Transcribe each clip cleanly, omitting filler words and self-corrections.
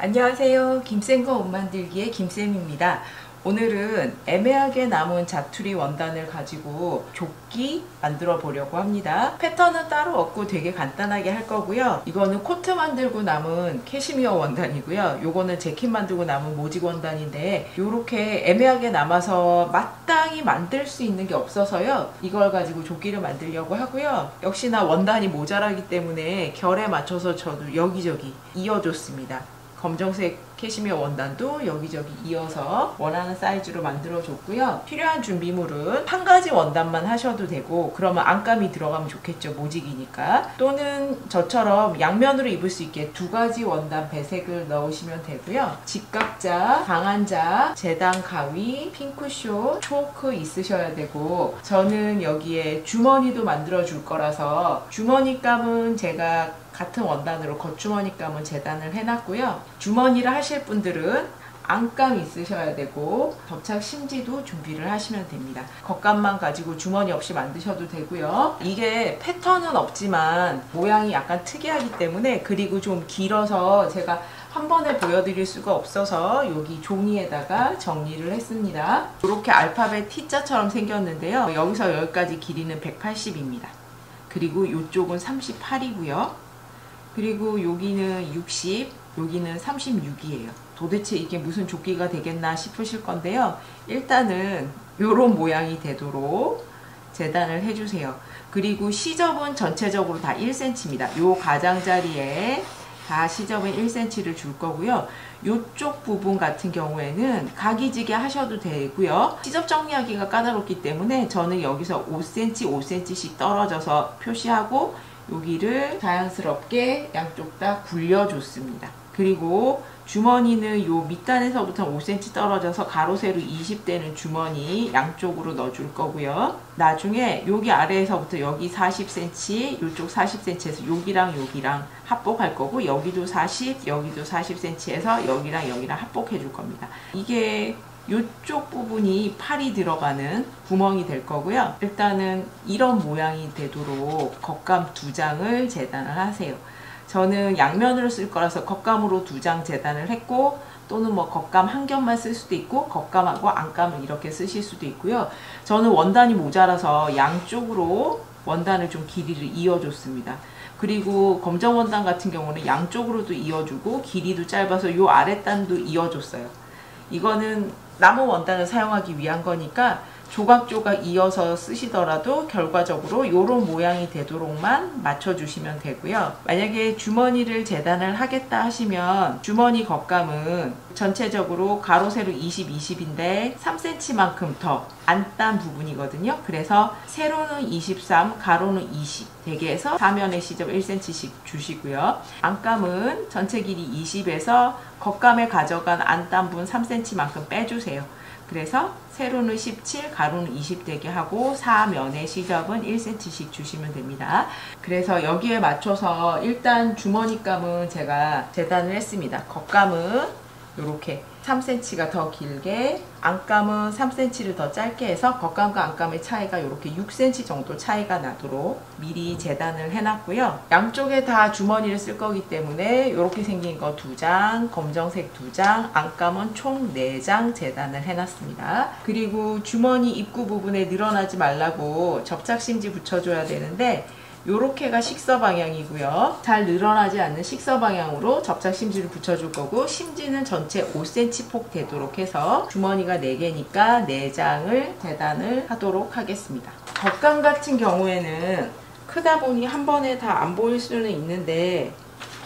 안녕하세요. 김쌤과 옷 만들기의 김쌤입니다. 오늘은 애매하게 남은 자투리 원단을 가지고 조끼 만들어 보려고 합니다. 패턴은 따로 없고 되게 간단하게 할 거고요. 이거는 코트 만들고 남은 캐시미어 원단이고요. 요거는 재킷 만들고 남은 모직 원단인데 요렇게 애매하게 남아서 마땅히 만들 수 있는 게 없어서요. 이걸 가지고 조끼를 만들려고 하고요. 역시나 원단이 모자라기 때문에 결에 맞춰서 저도 여기저기 이어줬습니다. 검정색 캐시미어 원단도 여기저기 이어서 원하는 사이즈로 만들어 줬고요. 필요한 준비물은 한 가지 원단만 하셔도 되고, 그러면 안감이 들어가면 좋겠죠. 모직이니까. 또는 저처럼 양면으로 입을 수 있게 두 가지 원단 배색을 넣으시면 되고요. 직각자, 방한자, 재단 가위, 핑크쇼, 초크 있으셔야 되고, 저는 여기에 주머니도 만들어 줄 거라서 주머니감은 제가 같은 원단으로 겉주머니감은 재단을 해놨고요. 주머니를 하실 분들은 안감 있으셔야 되고 접착 심지도 준비를 하시면 됩니다. 겉감만 가지고 주머니 없이 만드셔도 되고요. 이게 패턴은 없지만 모양이 약간 특이하기 때문에, 그리고 좀 길어서 제가 한 번에 보여드릴 수가 없어서 여기 종이에다가 정리를 했습니다. 이렇게 알파벳 T자처럼 생겼는데요. 여기서 여기까지 길이는 180입니다. 그리고 이쪽은 38이고요. 그리고 여기는 60, 여기는 36이에요. 도대체 이게 무슨 조끼가 되겠나 싶으실 건데요. 일단은 이런 모양이 되도록 재단을 해주세요. 그리고 시접은 전체적으로 다 1cm입니다. 요 가장자리에 다 시접은 1cm를 줄 거고요. 이쪽 부분 같은 경우에는 각이지게 하셔도 되고요. 시접 정리하기가 까다롭기 때문에 저는 여기서 5cm, 5cm씩 떨어져서 표시하고 여기를 자연스럽게 양쪽 다 굴려줬습니다. 그리고 주머니는 요 밑단에서부터 5cm 떨어져서 가로 세로 20대는 주머니 양쪽으로 넣어줄 거고요. 나중에 여기 아래에서부터 여기 40cm, 이쪽 40cm에서 여기랑 여기랑 합복할 거고, 여기도 40, 여기도 40cm에서 여기랑 여기랑 합복해 줄 겁니다. 이게 이쪽 부분이 팔이 들어가는 구멍이 될 거고요. 일단은 이런 모양이 되도록 겉감 2장을 재단을 하세요. 저는 양면으로 쓸 거라서 겉감으로 2장 재단을 했고, 또는 뭐 겉감 한 겹만 쓸 수도 있고 겉감하고 안감을 이렇게 쓰실 수도 있고요. 저는 원단이 모자라서 양쪽으로 원단을 좀 길이를 이어줬습니다. 그리고 검정 원단 같은 경우는 양쪽으로도 이어주고 길이도 짧아서 요 아랫단도 이어줬어요. 이거는 남은 원단을 사용하기 위한 거니까 조각조각 이어서 쓰시더라도 결과적으로 이런 모양이 되도록만 맞춰주시면 되고요. 만약에 주머니를 재단을 하겠다 하시면 주머니 겉감은 전체적으로 가로 세로 20, 20인데 3cm만큼 더 안딴 부분이거든요. 그래서 세로는 23, 가로는 20 되게 해서 사면의 시접 1cm씩 주시고요. 안감은 전체 길이 20에서 겉감에 가져간 안딴 부분 3cm만큼 빼주세요. 그래서 세로는 17, 가로는 20 되게 하고 사면의 시접은 1cm씩 주시면 됩니다. 그래서 여기에 맞춰서 일단 주머니감은 제가 재단을 했습니다. 겉감은 이렇게 3cm가 더 길게, 안감은 3cm를 더 짧게 해서 겉감과 안감의 차이가 이렇게 6cm 정도 차이가 나도록 미리 재단을 해놨고요. 양쪽에 다 주머니를 쓸 거기 때문에 이렇게 생긴 거 2장, 검정색 2장, 안감은 총 4장 재단을 해놨습니다. 그리고 주머니 입구 부분에 늘어나지 말라고 접착심지 붙여줘야 되는데, 요렇게가 식서 방향이고요. 잘 늘어나지 않는 식서 방향으로 접착 심지를 붙여줄 거고, 심지는 전체 5cm 폭 되도록 해서 주머니가 4개니까 4장을 재단을 하도록 하겠습니다. 겉감 같은 경우에는 크다 보니 한 번에 다 안 보일 수는 있는데,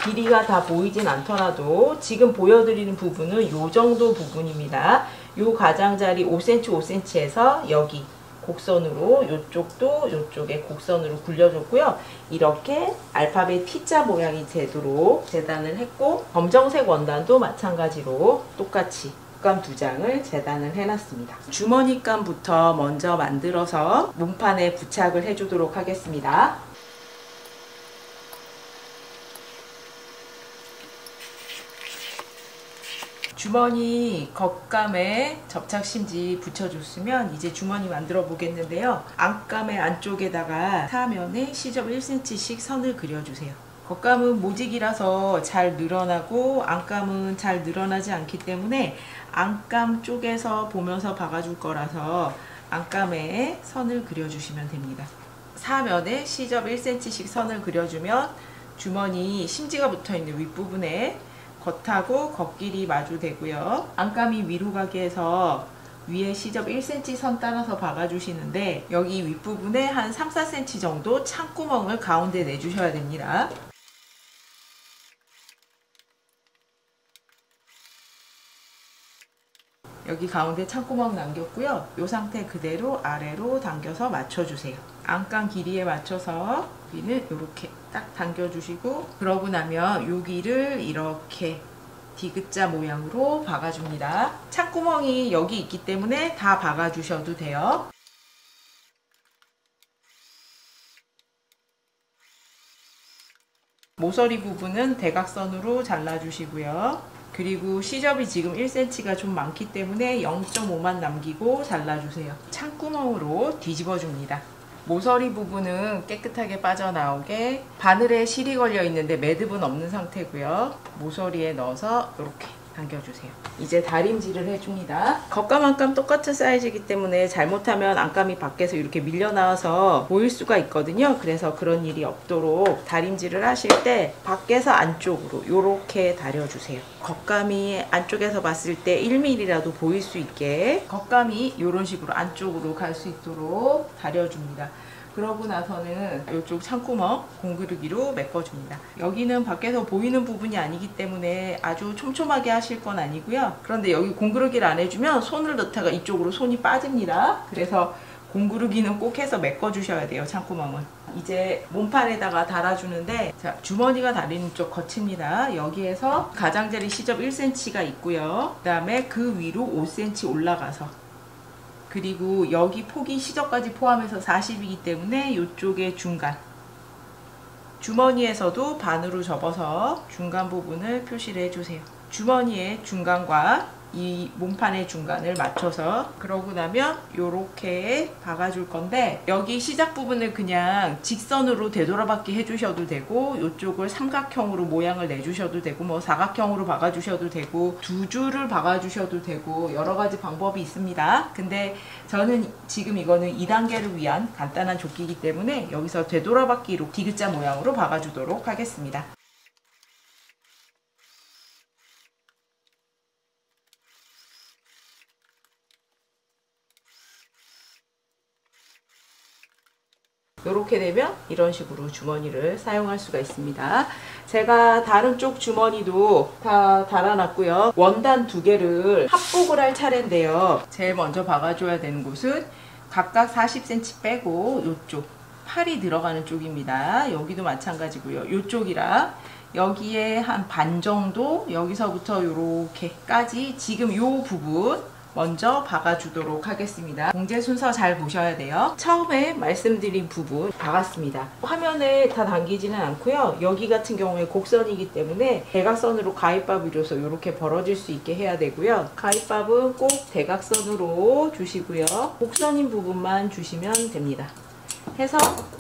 길이가 다 보이진 않더라도 지금 보여드리는 부분은 요 정도 부분입니다. 요 가장자리 5cm, 5cm에서 여기 곡선으로, 이쪽도 이쪽에 곡선으로 굴려줬고요. 이렇게 알파벳 T자 모양이 되도록 재단을 했고, 검정색 원단도 마찬가지로 똑같이 겉감 2장을 재단을 해놨습니다. 주머니감부터 먼저 만들어서 몸판에 부착을 해주도록 하겠습니다. 주머니 겉감에 접착심지 붙여줬으면 이제 주머니 만들어 보겠는데요. 안감의 안쪽에다가 사면에 시접 1cm씩 선을 그려주세요. 겉감은 모직이라서 잘 늘어나고 안감은 잘 늘어나지 않기 때문에 안감 쪽에서 보면서 박아줄 거라서 안감에 선을 그려주시면 됩니다. 사면에 시접 1cm씩 선을 그려주면 주머니 심지가 붙어있는 윗부분에 겉하고 겉길이 마주되고요. 안감이 위로 가게 해서 위에 시접 1cm 선 따라서 박아주시는데 여기 윗부분에 한 3, 4cm 정도 창구멍을 가운데 내주셔야 됩니다. 여기 가운데 창구멍 남겼고요. 이 상태 그대로 아래로 당겨서 맞춰주세요. 안감 길이에 맞춰서 여기는 이렇게 딱 당겨주시고 그러고 나면 여기를 이렇게 디귿자 모양으로 박아줍니다. 창구멍이 여기 있기 때문에 다 박아주셔도 돼요. 모서리 부분은 대각선으로 잘라주시고요. 그리고 시접이 지금 1cm가 좀 많기 때문에 0.5만 남기고 잘라주세요. 창구멍으로 뒤집어 줍니다. 모서리 부분은 깨끗하게 빠져나오게 바늘에 실이 걸려 있는데 매듭은 없는 상태고요. 모서리에 넣어서 이렇게 당겨주세요. 이제 다림질을 해줍니다. 겉감 안감 똑같은 사이즈이기 때문에 잘못하면 안감이 밖에서 이렇게 밀려 나와서 보일 수가 있거든요. 그래서 그런 일이 없도록 다림질을 하실 때 밖에서 안쪽으로 이렇게 다려주세요. 겉감이 안쪽에서 봤을 때 1mm라도 보일 수 있게 겉감이 이런 식으로 안쪽으로 갈 수 있도록 다려줍니다. 그러고 나서는 이쪽 창구멍 공그르기로 메꿔줍니다. 여기는 밖에서 보이는 부분이 아니기 때문에 아주 촘촘하게 하실 건 아니고요. 그런데 여기 공그르기를 안 해주면 손을 넣다가 이쪽으로 손이 빠집니다. 그래서 공그르기는 꼭 해서 메꿔주셔야 돼요. 창구멍은. 이제 몸판에다가 달아주는데 자, 주머니가 다리는 쪽 거칩니다. 여기에서 가장자리 시접 1cm가 있고요. 그 다음에 그 위로 5cm 올라가서 그리고 여기 폭이 시접까지 포함해서 40이기 때문에 이쪽의 중간 주머니에서도 반으로 접어서 중간 부분을 표시를 해주세요. 주머니의 중간과 이 몸판의 중간을 맞춰서 그러고 나면 이렇게 박아줄 건데 여기 시작 부분을 그냥 직선으로 되돌아박기 해주셔도 되고 이쪽을 삼각형으로 모양을 내주셔도 되고 뭐 사각형으로 박아주셔도 되고 두 줄을 박아주셔도 되고 여러 가지 방법이 있습니다. 근데 저는 지금 이거는 2단계를 위한 간단한 조끼이기 때문에 여기서 되돌아박기로 디귿자 모양으로 박아주도록 하겠습니다. 이렇게 되면 이런 식으로 주머니를 사용할 수가 있습니다. 제가 다른 쪽 주머니도 다 달아놨고요. 원단 두 개를 합복을 할 차례인데요. 제일 먼저 박아줘야 되는 곳은 각각 40cm 빼고 이쪽 팔이 들어가는 쪽입니다. 여기도 마찬가지고요. 이쪽이라 여기에 한 반 정도 여기서부터 이렇게까지 지금 이 부분 먼저 박아주도록 하겠습니다. 봉제 순서 잘 보셔야 돼요. 처음에 말씀드린 부분 박았습니다. 화면에 다 당기지는 않고요. 여기 같은 경우에 곡선이기 때문에 대각선으로 가위밥으로서 이렇게 벌어질 수 있게 해야 되고요. 가위밥은 꼭 대각선으로 주시고요. 곡선인 부분만 주시면 됩니다. 해서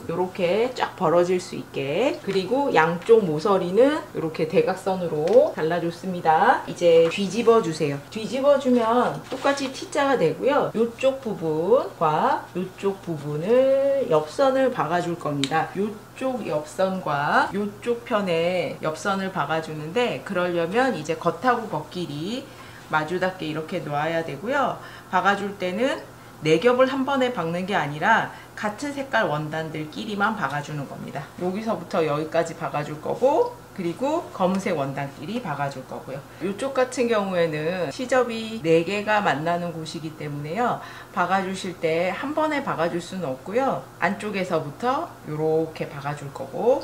이렇게 쫙 벌어질 수 있게 그리고 양쪽 모서리는 이렇게 대각선으로 잘라줬습니다. 이제 뒤집어 주세요. 뒤집어 주면 똑같이 T자가 되고요. 이쪽 부분과 이쪽 부분을 옆선을 박아줄 겁니다. 이쪽 옆선과 이쪽 편에 옆선을 박아주는데 그러려면 이제 겉하고 겉길이 마주닿게 이렇게 놓아야 되고요. 박아줄 때는 4겹을 한 번에 박는 게 아니라 같은 색깔 원단들끼리만 박아주는 겁니다. 여기서부터 여기까지 박아줄 거고 그리고 검은색 원단끼리 박아줄 거고요. 이쪽 같은 경우에는 시접이 4개가 만나는 곳이기 때문에요. 박아주실 때 한 번에 박아줄 수는 없고요. 안쪽에서부터 이렇게 박아줄 거고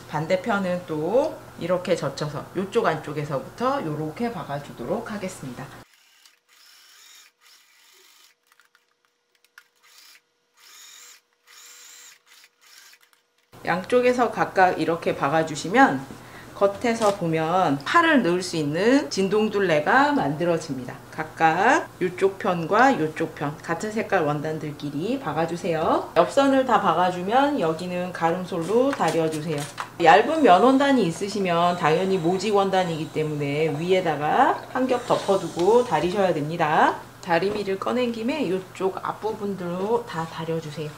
반대편은 또 이렇게 젖혀서 이쪽 안쪽에서부터 이렇게 박아주도록 하겠습니다. 양쪽에서 각각 이렇게 박아주시면 겉에서 보면 팔을 넣을 수 있는 진동둘레가 만들어집니다. 각각 이쪽 편과 이쪽 편 같은 색깔 원단들끼리 박아주세요. 옆선을 다 박아주면 여기는 가름솔로 다려주세요. 얇은 면 원단이 있으시면 당연히 모직 원단이기 때문에 위에다가 한 겹 덮어두고 다리셔야 됩니다. 다리미를 꺼낸 김에 이쪽 앞부분들로 다 다려주세요.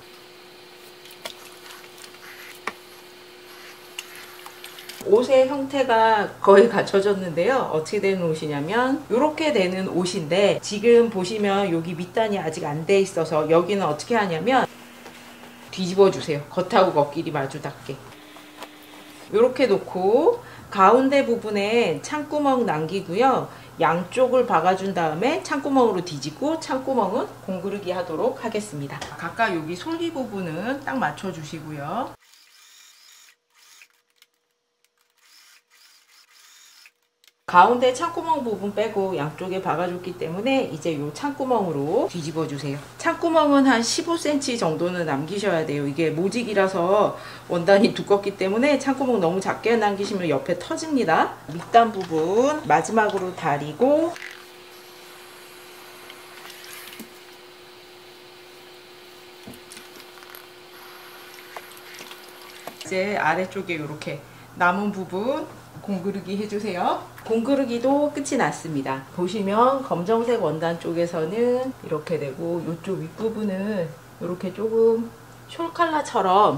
옷의 형태가 거의 갖춰졌는데요. 어떻게 되는 옷이냐면 이렇게 되는 옷인데, 지금 보시면 여기 밑단이 아직 안 돼 있어서 여기는 어떻게 하냐면 뒤집어 주세요. 겉하고 겉길이 마주 닿게. 이렇게 놓고 가운데 부분에 창구멍 남기고요. 양쪽을 박아준 다음에 창구멍으로 뒤집고 창구멍은 공그르기 하도록 하겠습니다. 각각 여기 솔기 부분은 딱 맞춰주시고요. 가운데 창구멍 부분 빼고 양쪽에 박아줬기 때문에 이제 이 창구멍으로 뒤집어 주세요. 창구멍은 한 15cm 정도는 남기셔야 돼요. 이게 모직이라서 원단이 두껍기 때문에 창구멍 너무 작게 남기시면 옆에 터집니다. 밑단 부분 마지막으로 다리고, 이제 아래쪽에 이렇게 남은 부분 공그르기 해주세요. 공그르기도 끝이 났습니다. 보시면 검정색 원단 쪽에서는 이렇게 되고, 이쪽 윗부분은 이렇게 조금 숄칼라처럼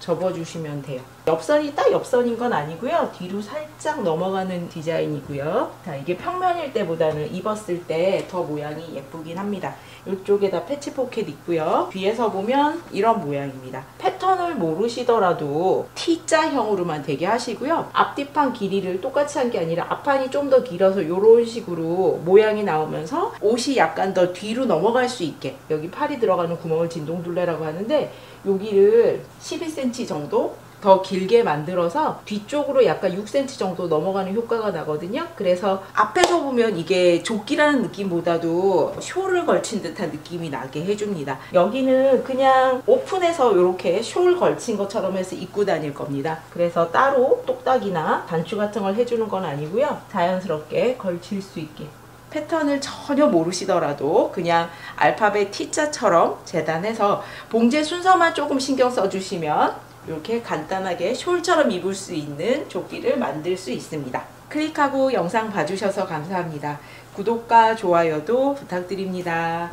접어주시면 돼요. 옆선이 딱 옆선인 건 아니고요. 뒤로 살짝 넘어가는 디자인이고요. 자, 이게 평면일 때보다는 입었을 때 더 모양이 예쁘긴 합니다. 이쪽에다 패치 포켓 있고요. 뒤에서 보면 이런 모양입니다. 패턴을 모르시더라도 T자형으로만 되게 하시고요. 앞뒤판 길이를 똑같이 한 게 아니라 앞판이 좀 더 길어서 이런 식으로 모양이 나오면서 옷이 약간 더 뒤로 넘어갈 수 있게, 여기 팔이 들어가는 구멍을 진동둘레라고 하는데 여기를 12cm 정도 더 길게 만들어서 뒤쪽으로 약간 6cm 정도 넘어가는 효과가 나거든요. 그래서 앞에서 보면 이게 조끼라는 느낌보다도 숄을 걸친 듯한 느낌이 나게 해줍니다. 여기는 그냥 오픈해서 이렇게 숄 걸친 것처럼 해서 입고 다닐 겁니다. 그래서 따로 똑딱이나 단추 같은 걸 해주는 건 아니고요. 자연스럽게 걸칠 수 있게. 패턴을 전혀 모르시더라도 그냥 알파벳 T자처럼 재단해서 봉제 순서만 조금 신경 써주시면 이렇게 간단하게 숄처럼 입을 수 있는 조끼를 만들 수 있습니다. 클릭하고 영상 봐주셔서 감사합니다. 구독과 좋아요도 부탁드립니다.